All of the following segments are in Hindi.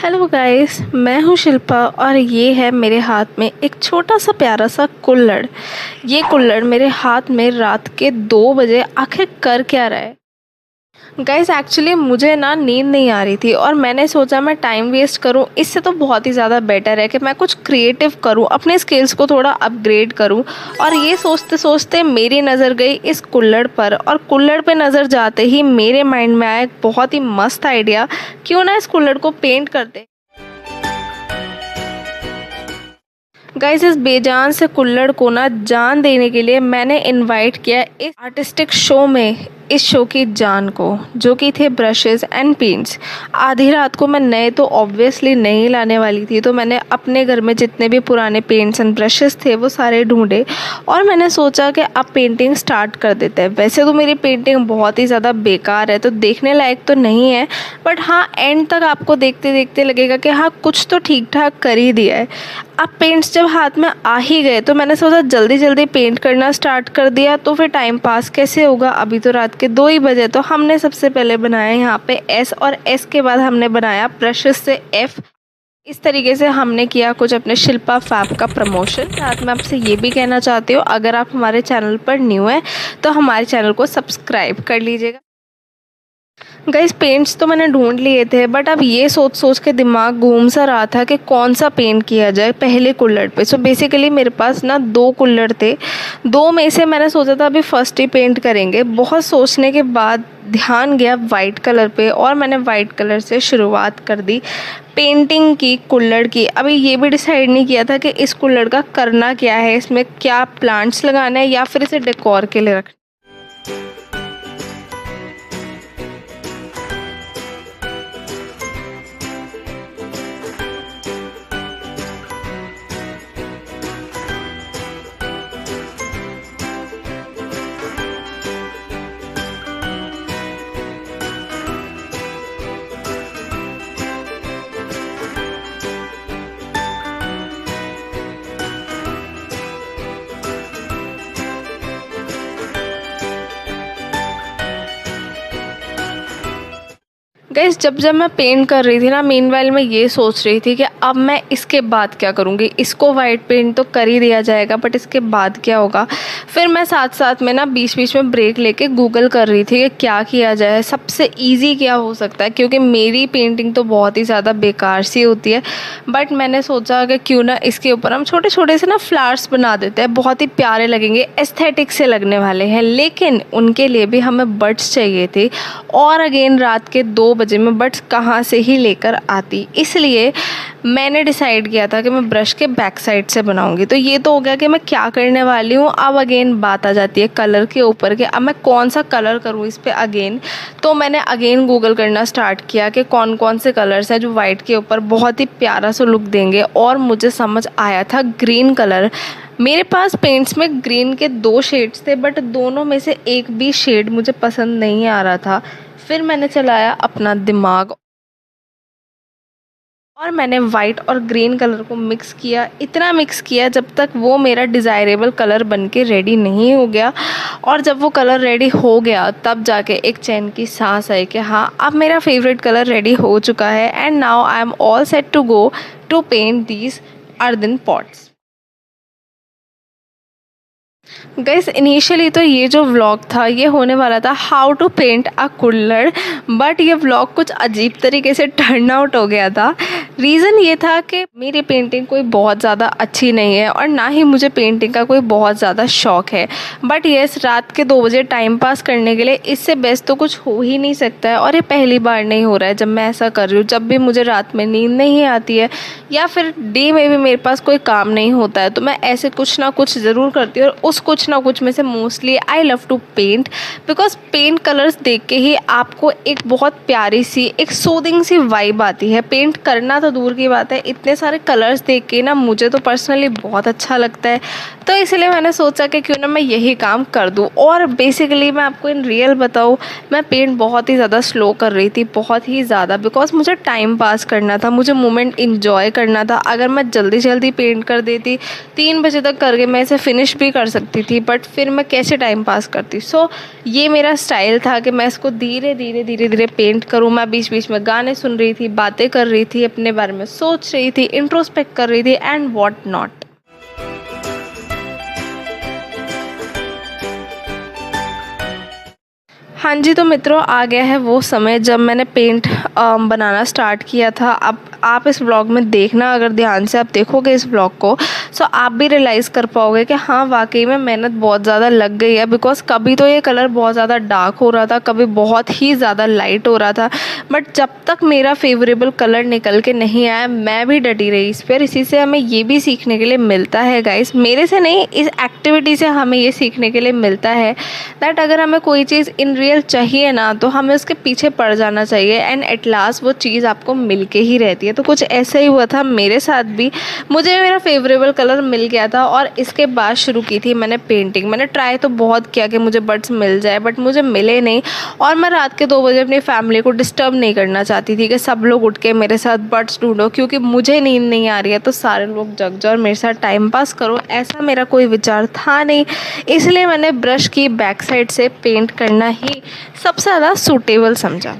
हेलो गाइस, मैं हूँ शिल्पा और ये है मेरे हाथ में एक छोटा सा प्यारा सा कुल्हड़। ये कुल्हड़ मेरे हाथ में रात के 2 बजे आखिर कर क्या रहा है। गाइस एक्चुअली मुझे ना नींद नहीं आ रही थी और मैंने सोचा मैं टाइम वेस्ट करूं, इससे तो बहुत ही ज़्यादा बेटर है कि मैं कुछ क्रिएटिव करूं, अपने स्किल्स को थोड़ा अपग्रेड करूं। और ये सोचते सोचते मेरी नज़र गई इस कुल्हड़ पर, और कुल्हड़ पे नज़र जाते ही मेरे माइंड में आया एक बहुत ही मस्त आइडिया, क्यों ना इस कुल्हड़ को पेंट करते। गाइस इस बेजान से कुल्हड़ को ना जान देने के लिए मैंने इनवाइट किया इस आर्टिस्टिक शो में इस शो की जान को, जो कि थे ब्रशेस एंड पेंट्स। आधी रात को मैं नए तो ऑब्वियसली नहीं लाने वाली थी, तो मैंने अपने घर में जितने भी पुराने पेंट्स एंड ब्रशेस थे वो सारे ढूंढे और मैंने सोचा कि अब पेंटिंग स्टार्ट कर देते हैं। वैसे तो मेरी पेंटिंग बहुत ही ज़्यादा बेकार है, तो देखने लायक तो नहीं है, बट हाँ एंड तक आपको देखते देखते लगेगा कि हाँ कुछ तो ठीक ठाक कर ही दिया है। अब पेंट्स जब हाथ में आ ही गए तो मैंने सोचा जल्दी जल्दी पेंट करना स्टार्ट कर दिया, तो फिर टाइम पास कैसे होगा। अभी तो रात के 2 ही बजे। तो हमने सबसे पहले बनाया यहाँ पे एस, और एस के बाद हमने बनाया ब्रशेस से एफ। इस तरीके से हमने किया कुछ अपने शिल्पा फैब का प्रमोशन। साथ में आपसे ये भी कहना चाहती हूँ, अगर आप हमारे चैनल पर न्यू हैं तो हमारे चैनल को सब्सक्राइब कर लीजिएगा। गाइस पेंट्स तो मैंने ढूंढ लिए थे, बट अब ये सोच सोच के दिमाग घूम सा रहा था कि कौन सा पेंट किया जाए पहले कुल्हड़ पे। सो बेसिकली मेरे पास ना 2 कुल्हड़ थे, 2 में से मैंने सोचा था अभी फर्स्ट ही पेंट करेंगे। बहुत सोचने के बाद ध्यान गया वाइट कलर पे और मैंने वाइट कलर से शुरुआत कर दी पेंटिंग की कुल्हड़ की। अभी ये भी डिसाइड नहीं किया था कि इस कुल्हड़ का करना क्या है, इसमें क्या प्लांट्स लगाना है या फिर इसे डेकोर के लिए रखना। गाइस जब मैं पेंट कर रही थी ना, मीनवाइल मैं ये सोच रही थी कि अब मैं इसके बाद क्या करूँगी। इसको वाइट पेंट तो कर ही दिया जाएगा, बट इसके बाद क्या होगा। फिर मैं साथ साथ में ना बीच बीच में ब्रेक लेके गूगल कर रही थी कि क्या किया जाए, सबसे इजी क्या हो सकता है, क्योंकि मेरी पेंटिंग तो बहुत ही ज़्यादा बेकार सी होती है। बट मैंने सोचा कि क्यों ना इसके ऊपर हम छोटे छोटे से ना फ्लावर्स बना देते हैं, बहुत ही प्यारे लगेंगे, एस्थेटिक से लगने वाले हैं। लेकिन उनके लिए भी हमें बड्स चाहिए थे, और अगेन रात के 2 बजे मैं बड्स कहाँ से ही लेकर आती। इसलिए मैंने डिसाइड किया था कि मैं ब्रश के बैक साइड से बनाऊंगी। तो ये तो हो गया कि मैं क्या करने वाली हूँ। अब अगेन बात आ जाती है कलर के ऊपर कि अब मैं कौन सा कलर करूँ इस पे अगेन। तो मैंने अगेन गूगल करना स्टार्ट किया कि कौन कौन से कलर्स हैं जो वाइट के ऊपर बहुत ही प्यारा सा लुक देंगे, और मुझे समझ आया था ग्रीन कलर। मेरे पास पेंट्स में ग्रीन के 2 शेड्स थे, बट दोनों में से एक भी शेड मुझे पसंद नहीं आ रहा था। फिर मैंने चलाया अपना दिमाग और मैंने वाइट और ग्रीन कलर को मिक्स किया। इतना मिक्स किया जब तक वो मेरा डिज़ायरेबल कलर बनके रेडी नहीं हो गया। और जब वो कलर रेडी हो गया तब जाके एक चैन की सांस आई कि हाँ अब मेरा फेवरेट कलर रेडी हो चुका है, and now I am all set to go to paint these earthen pots. Guys initially तो ये जो व्लॉग था ये होने वाला था हाउ टू पेंट अ कुल्हड़, बट ये व्लॉग कुछ अजीब तरीके से टर्न आउट हो गया था। रीज़न ये था कि मेरी पेंटिंग कोई बहुत ज़्यादा अच्छी नहीं है और ना ही मुझे पेंटिंग का कोई बहुत ज़्यादा शौक़ है। बट येस रात के 2 बजे टाइम पास करने के लिए इससे बेस्ट तो कुछ हो ही नहीं सकता है। और ये पहली बार नहीं हो रहा है जब मैं ऐसा कर रही हूँ। जब भी मुझे रात में नींद नहीं आती है या फिर डे में भी मेरे पास कोई काम नहीं होता है, तो मैं ऐसे कुछ ना कुछ ज़रूर करती हूँ। और उस कुछ ना कुछ में से mostly I love to paint, because paint colours देख के ही आपको एक बहुत प्यारी सी एक सूदिंग सी वाइब आती है। पेंट करना तो दूर की बात है, इतने सारे कलर्स देख के ना मुझे तो पर्सनली बहुत अच्छा लगता है। तो इसलिए मैंने सोचा कि क्यों ना मैं यही काम कर दूँ। और बेसिकली मैं आपको इन रियल बताऊँ, मैं पेंट बहुत ही ज़्यादा स्लो कर रही थी, बहुत ही ज़्यादा, बिकॉज मुझे टाइम पास करना था, मुझे मोमेंट इंजॉय करना था। अगर मैं जल्दी जल्दी पेंट कर देती 3 बजे तक करके मैं इसे फिनिश भी कर सकती जानती थी, बट फिर मैं कैसे टाइम पास करती। सो ये मेरा स्टाइल था कि मैं इसको धीरे धीरे पेंट करूँ। मैं बीच बीच में गाने सुन रही थी, बातें कर रही थी, अपने बारे में सोच रही थी, इंट्रोस्पेक्ट कर रही थी एंड व्हाट नॉट। हाँ जी, तो मित्रों आ गया है वो समय जब मैंने पेंट बनाना स्टार्ट किया था। अब आप इस व्लॉग में देखना, अगर ध्यान से आप देखोगे इस व्लॉग को, सो आप भी रियलाइज़ कर पाओगे कि हाँ वाकई में मेहनत बहुत ज़्यादा लग गई है। बिकॉज कभी तो ये कलर बहुत ज़्यादा डार्क हो रहा था, कभी बहुत ही ज़्यादा लाइट हो रहा था, बट जब तक मेरा फेवरेबल कलर निकल के नहीं आया मैं भी डटी रही इस पर। इसी से हमें ये भी सीखने के लिए मिलता है गाइस, मेरे से नहीं, इस एक्टिविटी से हमें ये सीखने के लिए मिलता है दैट अगर हमें कोई चीज़ इन रियल चाहिए ना तो हमें उसके पीछे पड़ जाना चाहिए एंड एट लास्ट वो चीज़ आपको मिल के ही रहती है। तो कुछ ऐसा ही हुआ था मेरे साथ भी, मुझे मेरा फेवरेबल कलर मिल गया था और इसके बाद शुरू की थी मैंने पेंटिंग। मैंने ट्राई तो बहुत किया कि मुझे बर्ड्स मिल जाए, बट मुझे मिले नहीं। और मैं रात के 2 बजे अपनी फैमिली को डिस्टर्ब नहीं करना चाहती थी कि सब लोग उठ के मेरे साथ बर्ड्स ढूंढो, क्योंकि मुझे नींद नहीं आ रही है तो सारे लोग जग जाओ और मेरे साथ टाइम पास करो, ऐसा मेरा कोई विचार था नहीं। इसलिए मैंने ब्रश की बैक साइड से पेंट करना ही सबसे ज़्यादा सूटेबल समझा।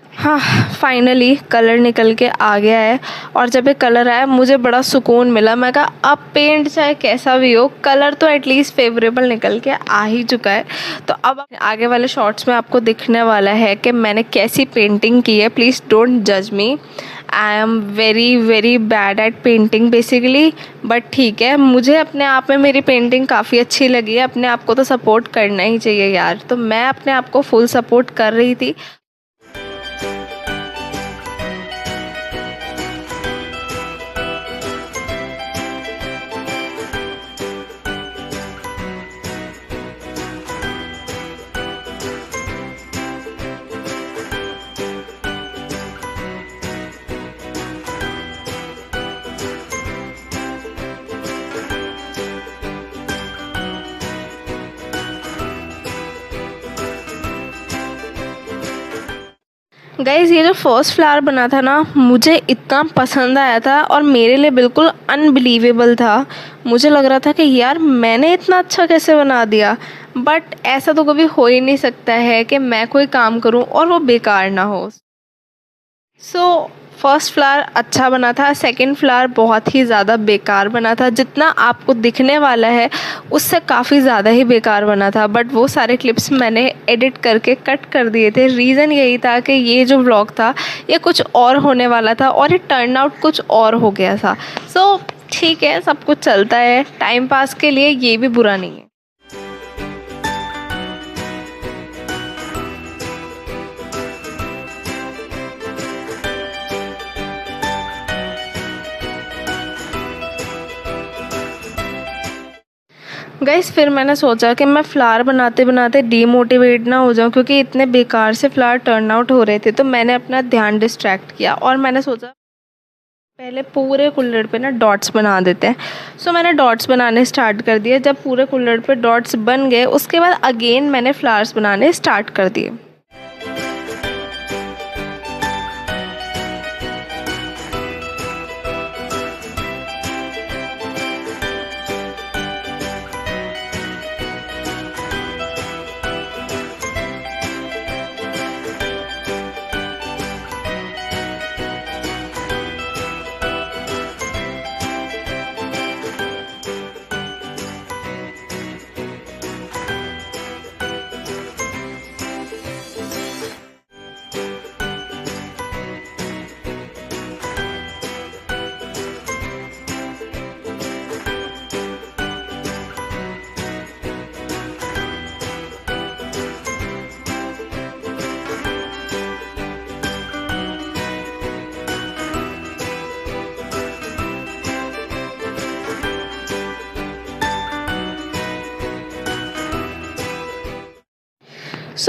हाँ, फाइनली कलर निकल के आ गया है और जब ये कलर आया मुझे बड़ा सुकून मिला। मैं कहा अब पेंट चाहे कैसा भी हो, कलर तो एटलीस्ट फेवरेबल निकल के आ ही चुका है। तो अब आगे वाले शॉर्ट्स में आपको दिखने वाला है कि मैंने कैसी पेंटिंग की है। प्लीज़ डोंट जज me, I am very bad at painting basically, but ठीक है, मुझे अपने आप में मेरी पेंटिंग काफ़ी अच्छी लगी है। अपने आप को तो सपोर्ट करना ही चाहिए यार, तो मैं अपने आप को फुल सपोर्ट कर रही थी। गाइज़ ये जो फर्स्ट फ्लावर बना था ना, मुझे इतना पसंद आया था और मेरे लिए बिल्कुल अनबिलीवेबल था। मुझे लग रहा था कि यार मैंने इतना अच्छा कैसे बना दिया, बट ऐसा तो कभी हो ही नहीं सकता है कि मैं कोई काम करूं और वो बेकार ना हो। सो फर्स्ट फ्लावर अच्छा बना था, सेकंड फ्लावर बहुत ही ज़्यादा बेकार बना था। जितना आपको दिखने वाला है उससे काफ़ी ज़्यादा ही बेकार बना था, बट वो सारे क्लिप्स मैंने एडिट करके कट कर दिए थे। रीज़न यही था कि ये जो व्लॉग था ये कुछ और होने वाला था और ये टर्न आउट कुछ और हो गया था। सो ठीक है, सब कुछ चलता है, टाइम पास के लिए ये भी बुरा नहीं है। गाइस फिर मैंने सोचा कि मैं फ़्लावर बनाते बनाते डीमोटिवेट ना हो जाऊं, क्योंकि इतने बेकार से फ़्लावर टर्न आउट हो रहे थे। तो मैंने अपना ध्यान डिस्ट्रैक्ट किया और मैंने सोचा पहले पूरे कुल्हड़ पे ना डॉट्स बना देते हैं। सो मैंने डॉट्स बनाने स्टार्ट कर दिए। जब पूरे कुल्हड़ पे डॉट्स बन गए उसके बाद अगेन मैंने फ्लावर्स बनाने स्टार्ट कर दिए।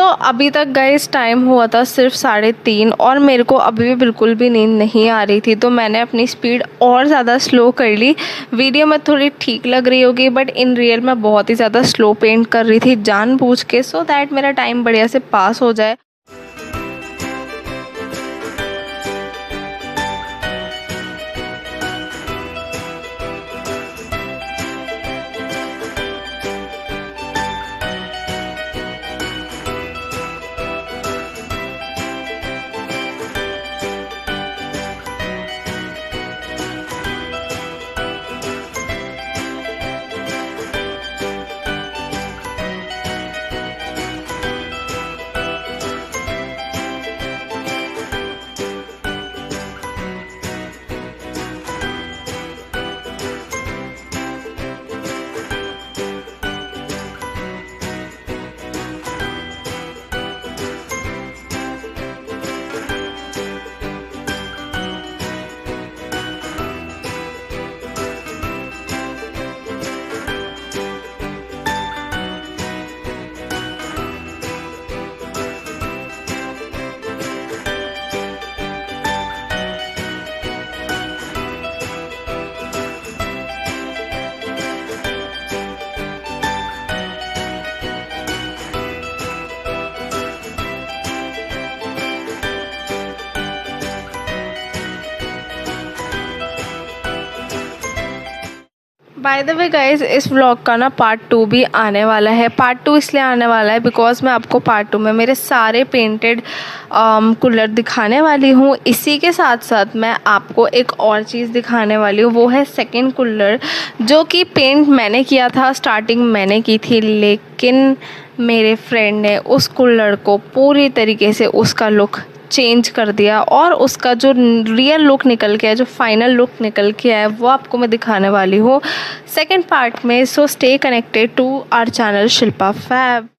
अभी तक गाइस टाइम हुआ था सिर्फ 3:30 और मेरे को अभी भी बिल्कुल भी नींद नहीं आ रही थी, तो मैंने अपनी स्पीड और ज़्यादा स्लो कर ली। वीडियो में थोड़ी ठीक लग रही होगी बट इन रियल मैं बहुत ही ज़्यादा स्लो पेंट कर रही थी जानबूझ के, सो दैट मेरा टाइम बढ़िया से पास हो जाए। बाय द वे गाइज, इस व्लॉग का ना पार्ट 2 भी आने वाला है। पार्ट 2 इसलिए आने वाला है बिकॉज मैं आपको पार्ट 2 में मेरे सारे पेंटेड कूलर दिखाने वाली हूँ। इसी के साथ साथ मैं आपको एक और चीज़ दिखाने वाली हूँ, वो है सेकंड कूलर, जो कि पेंट मैंने किया था, स्टार्टिंग मैंने की थी, लेकिन मेरे फ्रेंड ने उस कूलर को पूरी तरीके से उसका लुक चेंज कर दिया और उसका जो रियल लुक निकल के है, जो फाइनल लुक निकल के है, वो आपको मैं दिखाने वाली हूँ सेकंड पार्ट में। So stay connected to our channel Shilpa fab.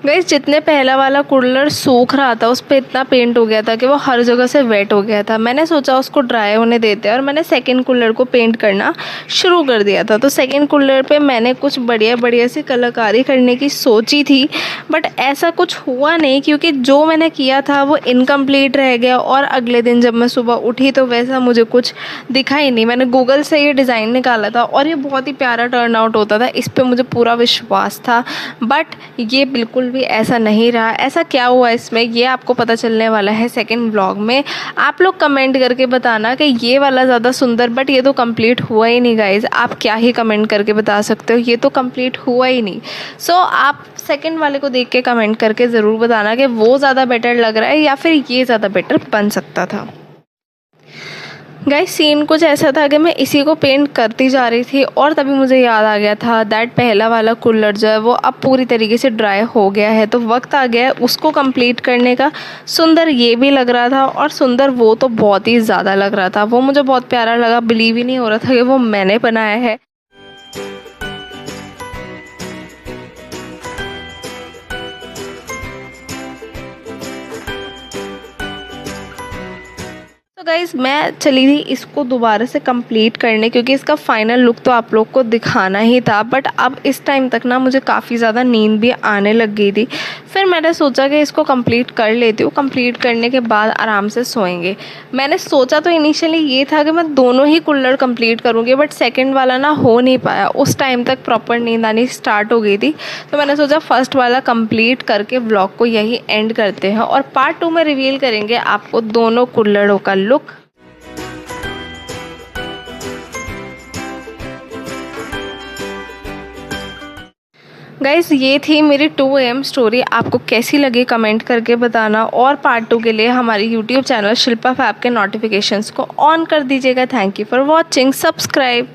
Guys, जितने पहला वाला कूलर सूख रहा था उस पर इतना पेंट हो गया था कि वो हर जगह से वेट हो गया था। मैंने सोचा उसको ड्राई होने देते हैं और मैंने सेकंड कूलर को पेंट करना शुरू कर दिया था। तो सेकंड कूलर पे मैंने कुछ बढ़िया बढ़िया सी कलाकारी करने की सोची थी, बट ऐसा कुछ हुआ नहीं क्योंकि जो मैंने किया था वो इनकम्प्लीट रह गया। और अगले दिन जब मैं सुबह उठी तो वैसा मुझे कुछ दिखा ही नहीं। मैंने गूगल से ये डिज़ाइन निकाला था और ये बहुत ही प्यारा टर्न आउट होता था, इस पर मुझे पूरा विश्वास था, बट ये बिल्कुल भी ऐसा नहीं रहा। ऐसा क्या हुआ इसमें, ये आपको पता चलने वाला है सेकंड व्लॉग में। आप लोग कमेंट करके बताना कि ये वाला ज़्यादा सुंदर, बट ये तो कंप्लीट हुआ ही नहीं गाइज। आप क्या ही कमेंट करके बता सकते हो, ये तो कंप्लीट हुआ ही नहीं। सो आप सेकंड वाले को देख के कमेंट करके ज़रूर बताना कि वो ज़्यादा बेटर लग रहा है या फिर ये ज़्यादा बेटर बन सकता था। गाइस, सीन कुछ ऐसा था कि मैं इसी को पेंट करती जा रही थी और तभी मुझे याद आ गया था दैट पहला वाला कूलर जो है वो अब पूरी तरीके से ड्राई हो गया है, तो वक्त आ गया है उसको कंप्लीट करने का। सुंदर ये भी लग रहा था और सुंदर वो तो बहुत ही ज़्यादा लग रहा था, वो मुझे बहुत प्यारा लगा। बिलीव ही नहीं हो रहा था कि वो मैंने बनाया है। तो गाइज़, मैं चली थी इसको दोबारा से कंप्लीट करने क्योंकि इसका फाइनल लुक तो आप लोग को दिखाना ही था, बट अब इस टाइम तक ना मुझे काफ़ी ज़्यादा नींद भी आने लग गई थी। फिर मैंने सोचा कि इसको कंप्लीट कर लेती हूँ, कंप्लीट करने के बाद आराम से सोएंगे। मैंने सोचा तो इनिशियली ये था कि मैं दोनों ही कूलर कंप्लीट करूँगी, बट सेकेंड वाला ना हो नहीं पाया। उस टाइम तक प्रॉपर नींद आनी स्टार्ट हो गई थी, तो मैंने सोचा फर्स्ट वाला कंप्लीट करके व्लॉग को यही एंड करते हैं और पार्ट 2 में रिवील करेंगे आपको दोनों कूलरों का लुक। गाइज़, ये थी मेरी 2 AM स्टोरी। आपको कैसी लगी कमेंट करके बताना और पार्ट 2 के लिए हमारी यूट्यूब चैनल शिल्पा फैब के नोटिफिकेशंस को ऑन कर दीजिएगा। Thank you for watching, subscribe.